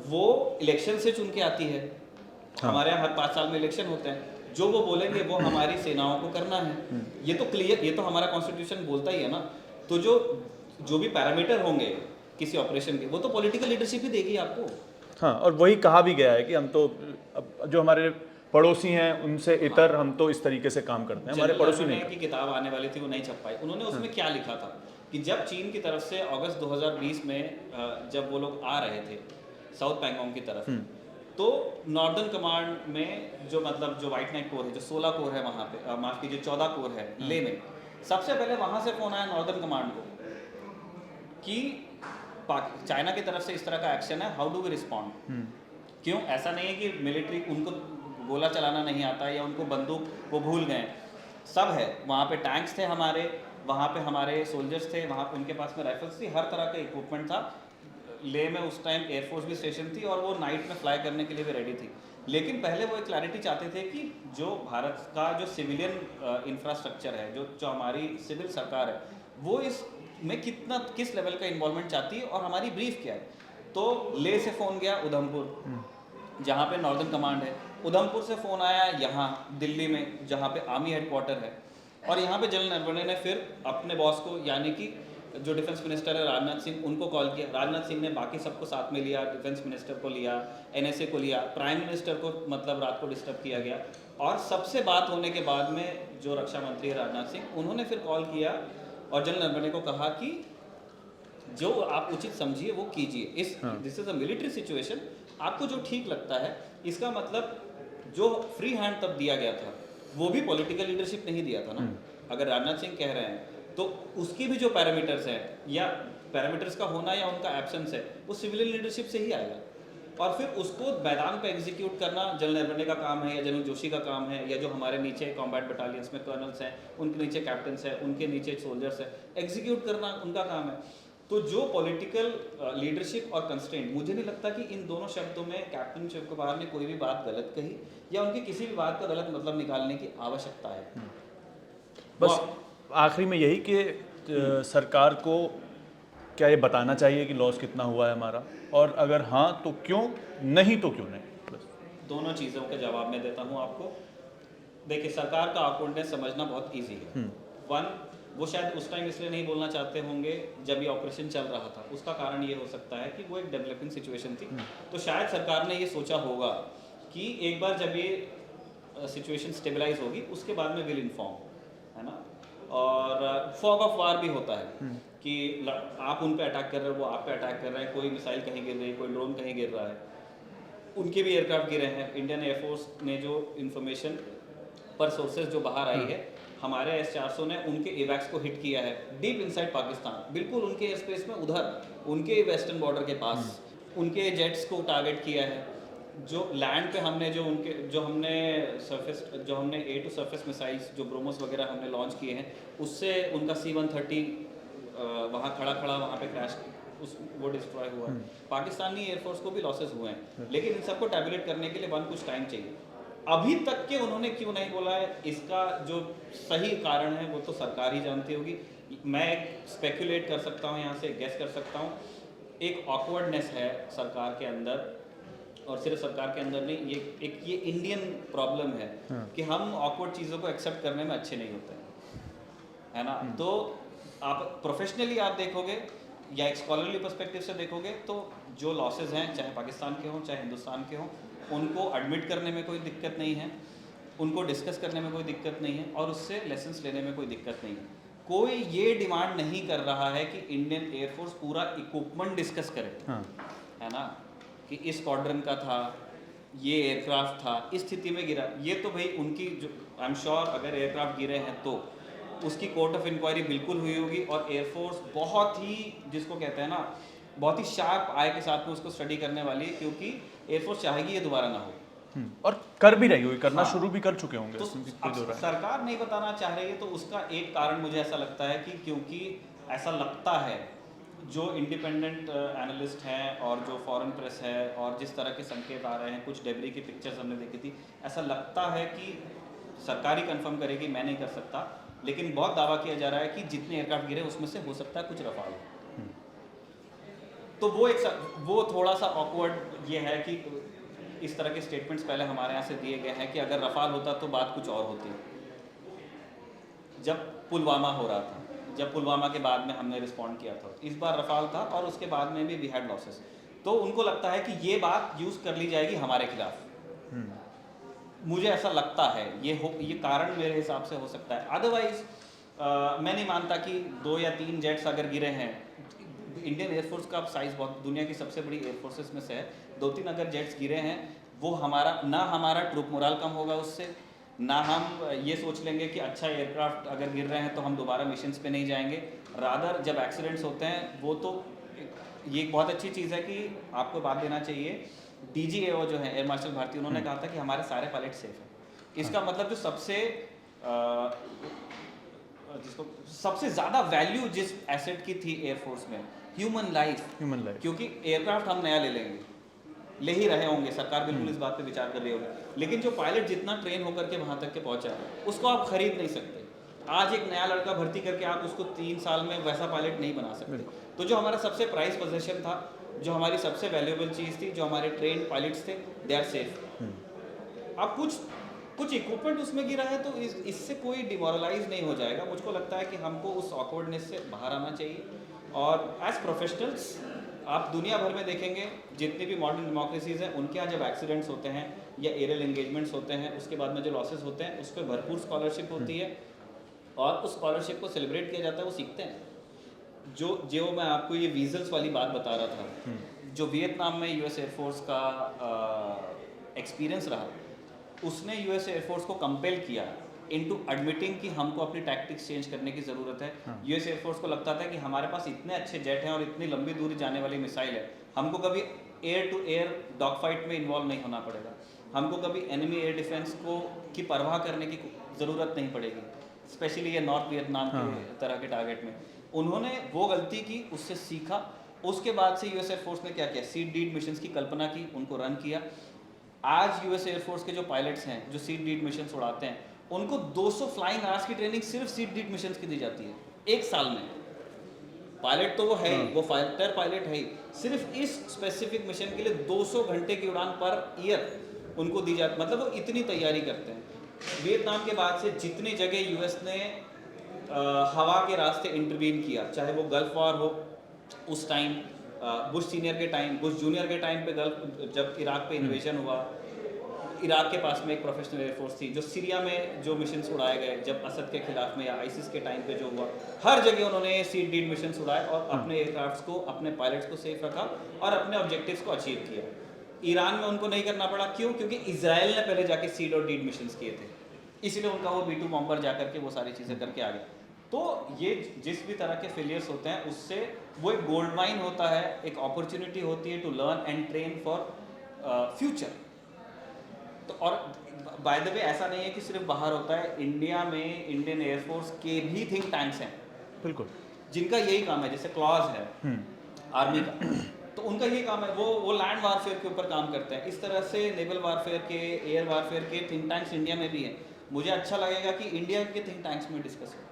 वो इलेक्शन से चुन के आती है। हमारे यहाँ हर 5 साल में इलेक्शन होते हैं, जो वो बोलेंगे वो हमारी सेनाओं को करना है। ये तो क्लियर, ये तो हमारा कॉन्स्टिट्यूशन बोलता ही है ना। तो जो भी पैरामीटर होंगे किसी ऑपरेशन के, वो तो पॉलिटिकल लीडरशिप ही देगी आपको। हाँ, और वही कहा भी गया है कि हम तो अब जो हमारे पड़ोसी हैं उनसे इतर हम तो इस तरीके से काम करते हैं, हमारे पड़ोसी नहीं। की किताब आने वाली थी, वो नहीं छप पाई। उन्होंने उसमें क्या लिखा था कि जब चीन की तरफ से अगस्त 2020 में जब वो लोग आ रहे थे साउथ पैंगोंग की तरफ, तो नॉर्दर्न कमांड में जो व्हाइट नाइट कोर है, जो 16 कोर है वहाँ पे, माफ कीजिए 14 कोर है ले में, सबसे पहले वहाँ से फोन आया नॉर्दर्न कमांड को कि चाइना की तरफ से इस तरह का एक्शन है, हाउ डू वी रिस्पॉन्ड। क्यों? ऐसा नहीं है कि मिलिट्री उनको गोला चलाना नहीं आता या उनको बंदूक वो भूल गए, सब है वहाँ पे। टैंक्स थे हमारे वहाँ पे, हमारे सोल्जर्स थे वहाँ पे, उनके पास में राइफल्स थी, हर तरह का इक्विपमेंट था। ले में उस टाइम एयरफोर्स भी स्टेशन थी और वो नाइट में फ्लाई करने के लिए भी रेडी थी। लेकिन पहले वो एक क्लैरिटी चाहते थे कि जो भारत का जो सिविलियन इंफ्रास्ट्रक्चर है, जो हमारी सिविल सरकार है, वो इस में किस लेवल का इन्वॉल्वमेंट चाहती है और हमारी ब्रीफ क्या है। तो ले से फ़ोन गया उधमपुर, जहाँ पे नॉर्दर्न कमांड है। उधमपुर से फ़ोन आया यहाँ दिल्ली में, जहाँ पे आर्मी हेडक्वार्टर है। और यहाँ पे जनरल नरवणे ने फिर अपने बॉस को, यानी कि जो डिफेंस मिनिस्टर है राजनाथ सिंह, उनको कॉल किया। राजनाथ सिंह ने बाकी सबको साथ में लिया, डिफेंस मिनिस्टर को लिया, एनएसए को लिया, प्राइम मिनिस्टर को रात को डिस्टर्ब किया गया। और सबसे बात होने के बाद में जो रक्षा मंत्री है राजनाथ सिंह, उन्होंने फिर कॉल किया और जनरल नरवणे को कहा कि जो आप उचित समझिए वो कीजिए। This is a military situation, आपको जो ठीक लगता है। इसका मतलब जो फ्री हैंड तब दिया गया था, वो भी पॉलिटिकल लीडरशिप नहीं दिया था ना। अगर राजनाथ सिंह कह रहे हैं तो उसकी भी जो पैरामीटर्स हैं, या पैरामीटर्स का होना या उनका एब्सेंस है, वो सिविलियन लीडरशिप से ही आएगा। और फिर उसको मैदान पे एग्जीक्यूट करना जनरल नरवणे का काम है, या जनरल जोशी का काम है, या जो हमारे नीचे कॉम्बैट बटालियंस में कर्नल्स हैं, उनके नीचे कैप्टन्स हैं, उनके नीचे सोल्जर्स हैं, एग्जीक्यूट करना उनका काम है। तो जो पॉलिटिकल लीडरशिप और कंस्ट्रेंट, मुझे नहीं लगता कि इन दोनों शब्दों में कैप्टन शिवकुमार ने कोई भी बात गलत कही या उनकी किसी भी बात का गलत मतलब निकालने की आवश्यकता है। बस आखिरी में यही कि सरकार को क्या ये बताना चाहिए कि लॉस कितना हुआ है हमारा, और अगर हाँ तो क्यों, नहीं तो क्यों नहीं। बस दोनों चीज़ों का जवाब मैं देता हूँ आपको। देखिए, सरकार का ऑकवर्डनेस समझना बहुत ईजी है। वन, वो शायद उस टाइम इसलिए नहीं बोलना चाहते होंगे जब ये ऑपरेशन चल रहा था। उसका कारण ये हो सकता है कि वो एक डेवलपिंग सिचुएशन थी। तो शायद सरकार ने ये सोचा होगा कि एक बार जब ये सिचुएशन स्टेबलाइज होगी उसके बाद में विल इन्फॉर्म, है ना। और फॉग ऑफ वार भी होता है कि आप उन पे अटैक कर रहे हो, वो आप पे अटैक कर रहे हैं, कोई मिसाइल कहीं गिर रही है, कोई ड्रोन कहीं गिर रहा है, उनके भी एयरक्राफ्ट गिरे हैं। इंडियन एयरफोर्स ने जो इन्फॉर्मेशन पर सोर्सेज जो बाहर आई है, हमारे S-400 ने उनके एवैक्स को हिट किया है डीप इनसाइड पाकिस्तान, बिल्कुल उनके एयर स्पेस में, उधर उनके वेस्टर्न बॉर्डर के पास उनके जेट्स को टारगेट किया है। जो लैंड पे हमने जो हमने एयर टू सरफेस मिसाइल्स जो ब्रोमोस वगैरह हमने लॉन्च किए हैं, उससे उनका C-130 वहाँ खड़ा वहाँ पे क्रैश वो डिस्ट्रॉय हुआ है। पाकिस्तानी एयरफोर्स को भी लॉसेस हुए हैं, लेकिन इन सबको टैबुलेट करने के लिए कुछ टाइम चाहिए। अभी तक के उन्होंने क्यों नहीं बोला है, इसका जो सही कारण है वो तो सरकार ही जानती होगी। मैं स्पेकुलेट कर सकता हूँ, यहाँ से गेस कर सकता हूँ। एक ऑकवर्डनेस है सरकार के अंदर, और सिर्फ सरकार के अंदर नहीं, ये इंडियन प्रॉब्लम है कि हम ऑकवर्ड चीज़ों को एक्सेप्ट करने में अच्छे नहीं होते हैं, है ना। तो आप प्रोफेशनली आप देखोगे या एक स्कॉलरली पर्सपेक्टिव से देखोगे तो जो लॉसेज हैं, चाहे पाकिस्तान के हों चाहे हिंदुस्तान के हों, उनको एडमिट करने में कोई दिक्कत नहीं है, उनको डिस्कस करने में कोई दिक्कत नहीं है, और उससे लेसन्स लेने में कोई दिक्कत नहीं है। कोई ये डिमांड नहीं कर रहा है कि इंडियन एयरफोर्स पूरा इक्विपमेंट डिस्कस करे, है ना, कि इस स्क्वाड्रन का था, ये एयरक्राफ्ट था, इस स्थिति में गिरा। ये तो भाई उनकी जो, आई एम श्योर अगर एयरक्राफ्ट गिरे हैं तो उसकी कोर्ट ऑफ इंक्वायरी बिल्कुल हुई होगी, और एयरफोर्स बहुत ही, जिसको कहते हैं ना, बहुत ही शार्प आई के साथ में उसको स्टडी करने वाली है, क्योंकि एयरफोर्स चाहेगी ये दोबारा ना हो। और कर भी रही होगी, करना हाँ। शुरू भी कर चुके होंगे, तो इसमें कोई दो अब राय। सरकार नहीं बताना चाह रही है, तो उसका एक कारण मुझे ऐसा लगता है कि क्योंकि ऐसा लगता है जो इंडिपेंडेंट एनालिस्ट हैं और जो फॉरेन प्रेस है और जिस तरह के संकेत आ रहे हैं, कुछ डेबरी की पिक्चर्स हमने देखी थी, ऐसा लगता है कि सरकार ही कंफर्म करेगी, मैं नहीं कर सकता, लेकिन बहुत दावा किया जा रहा है कि जितने एयरक्राफ्ट गिरे उसमें से हो सकता है कुछ रफाल हो। तो वो थोड़ा सा ऑकवर्ड ये है कि इस तरह के स्टेटमेंट्स पहले हमारे यहाँ से दिए गए हैं कि अगर रफाल होता तो बात कुछ और होती। जब पुलवामा हो रहा था, जब पुलवामा के बाद में हमने रिस्पॉन्ड किया था, इस बार रफाल था और उसके बाद में भी वी हैड लॉसेस, तो उनको लगता है कि ये बात यूज़ कर ली जाएगी हमारे खिलाफ। मुझे ऐसा लगता है ये कारण मेरे हिसाब से हो सकता है। अदरवाइज मैं नहीं मानता कि 2 या 3 जेट्स अगर गिरे हैं, इंडियन एयरफोर्स का साइज बहुत दुनिया की सबसे बड़ी एयरफोर्सेस में से है, 2-3 अगर जेट्स गिरे हैं, वो हमारा ट्रूप मोराल कम होगा उससे, ना हम ये सोच लेंगे कि अच्छा एयरक्राफ्ट अगर गिर रहे हैं तो हम दोबारा मिशंस पे नहीं जाएंगे। रादर जब एक्सीडेंट्स होते हैं वो तो ये एक बहुत अच्छी चीज़ है कि आपको बात देना चाहिए, DGAO जो है एयर मार्शल भारती, उन्होंने कहा था कि हमारे सारे पायलट सेफ हैं। इसका मतलब जो जिसको सबसे ज़्यादा वैल्यू जिस एसेट की थी एयरफोर्स में, ह्यूमन लाइफ, क्योंकि एयरक्राफ्ट हम नया ले लेंगे, ले ही रहे होंगे, सरकार बिल्कुल इस बात पे विचार कर रही होगी, लेकिन जो पायलट जितना ट्रेन होकर के वहाँ तक के पहुँचा उसको आप खरीद नहीं सकते। आज एक नया लड़का भर्ती करके आप उसको 3 साल में वैसा पायलट नहीं बना सकते। तो जो हमारा सबसे प्राइस पोजीशन था, जो हमारी सबसे वैल्यूएबल चीज़ थी, जो हमारे ट्रेन पायलट्स थे, दे आर सेफ। अब कुछ इक्विपमेंट उसमें गिरा है तो इससे कोई डिमोरलाइज नहीं हो जाएगा। मुझको लगता है कि हमको उस ऑकवर्डनेस से बाहर आना चाहिए, और एज प्रोफेशनल्स आप दुनिया भर में देखेंगे जितनी भी मॉडर्न डेमोक्रेसीज हैं, उनके यहाँ जब एक्सीडेंट्स होते हैं या एरियल एंगेजमेंट्स होते हैं, उसके बाद में जो लॉसेस होते हैं उस पर भरपूर स्कॉलरशिप होती है और उस स्कॉलरशिप को सेलिब्रेट किया जाता है, वो सीखते हैं। जो मैं आपको ये वीजल्स वाली बात बता रहा था, जो वियतनाम में यूएस एयरफोर्स का एक्सपीरियंस रहा, उसने यूएस एयरफोर्स को कंपेल किया इनटू एडमिटिंग कि हमको अपनी टैक्टिक्स चेंज करने की ज़रूरत है। यूएस एयरफोर्स को लगता था कि हमारे पास इतने अच्छे जेट हैं और इतनी लंबी दूरी जाने वाली मिसाइल है, हमको कभी air to air dog fight में इन्वॉल्व नहीं होना पड़ेगा, हमको कभी एनिमी एयर डिफेंस की परवाह करने की ज़रूरत नहीं पड़ेगी, स्पेशली ये नॉर्थ वियतनाम के तरह के टारगेट में। उन्होंने वो गलती की, उससे सीखा। उसके बाद से यूएस एयरफोर्स ने क्या किया, सीड डीड मिशंस की कल्पना की, उनको रन किया। आज यूएस एयरफोर्स के जो पायलट्स हैं जो सीड डीड मिशंस उड़ाते हैं, उनको 200 फ्लाइंग आवर्स की ट्रेनिंग सिर्फ सीड डीड मिशंस की दी जाती है 1 साल में। पायलट तो वो है ही, वो फाइटर पायलट है ही, सिर्फ इस स्पेसिफिक मिशन के लिए 200 घंटे की उड़ान पर ईयर उनको दी जाती, मतलब वो इतनी तैयारी करते हैं। वियतनाम के बाद से जितनी जगह यूएस ने हवा के रास्ते इंटरवीन किया, चाहे वो गल्फ वॉर हो, उस टाइम बुश सीनियर के टाइम, बुश जूनियर के टाइम पे गल्फ जब इराक पे इन्वेजन हुआ, इराक के पास में एक प्रोफेशनल एयरफोर्स थी। जो सीरिया में जो मिशंस उड़ाए गए जब असद के खिलाफ में या आईसिस के टाइम पे जो हुआ, हर जगह उन्होंने सीड डीड मिशंस उड़ाए और अपने एयरक्राफ्ट्स को, अपने पायलट्स को सेफ रखा और अपने ऑब्जेक्टिव्स को अचीव किया। ईरान में उनको नहीं करना पड़ा, क्यों? क्योंकि इजराइल ने पहले जाके सीड और डीड मिशंस किए थे, इसलिए उनका वो B2 बॉम्बर जाकर के वो सारी चीज़ें करके आ गया। तो ये जिस भी तरह के फेलियर्स होते हैं उससे वो एक गोल्ड माइन होता है, एक अपॉर्चुनिटी होती है to learn and train for future. तो और बाय द वे ऐसा नहीं है कि सिर्फ बाहर होता है, इंडिया में इंडियन एयरफोर्स के भी थिंक टैंक्स हैं, बिल्कुल, जिनका यही काम है। जैसे क्लॉज है आर्मी का, तो उनका यही काम है, वो लैंड वारफेयर के ऊपर काम करते हैं। इस तरह से नेवल वारफेयर के, एयर वारफेयर के थिंक टैंक्स इंडिया में भी हैं। मुझे अच्छा लगेगा कि इंडिया के थिंक टैंक्स में डिस्कस हो।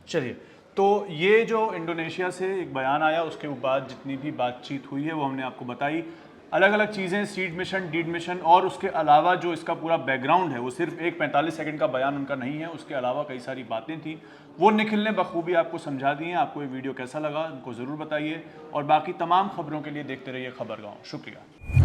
चलिए, तो ये जो इंडोनेशिया से एक बयान आया, उसके बाद जितनी भी बातचीत हुई है वो हमने आपको बताई। अलग अलग चीज़ें, सीड मिशन, डीड मिशन, और उसके अलावा जो इसका पूरा बैकग्राउंड है, वो सिर्फ एक 45 सेकंड का बयान उनका नहीं है, उसके अलावा कई सारी बातें थी, वो निखिल ने बखूबी आपको समझा दी हैं। आपको ये वीडियो कैसा लगा उनको ज़रूर बताइए, और बाकी तमाम खबरों के लिए देखते रहिए खबरगांव। शुक्रिया।